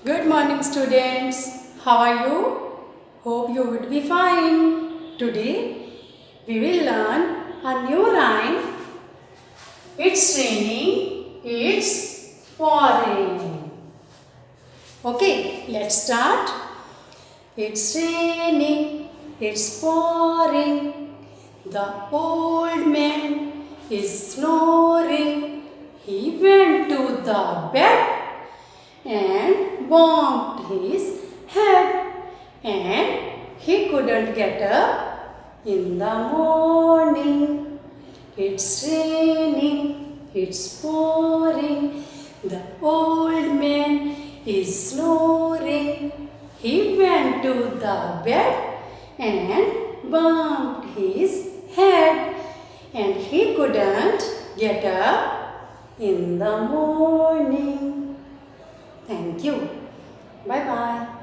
Good morning, students. How are you? Hope you would be fine. Today we will learn a new rhyme. It's raining, it's pouring. Okay, let's start. It's raining, it's pouring. The old man is snoring. He went to the bed and bumped his head, and he couldn't get up in the morning. It's raining, it's pouring. The old man is snoring. He went to the bed and bumped his head, and he couldn't get up in the morning. Thank you. Bye bye.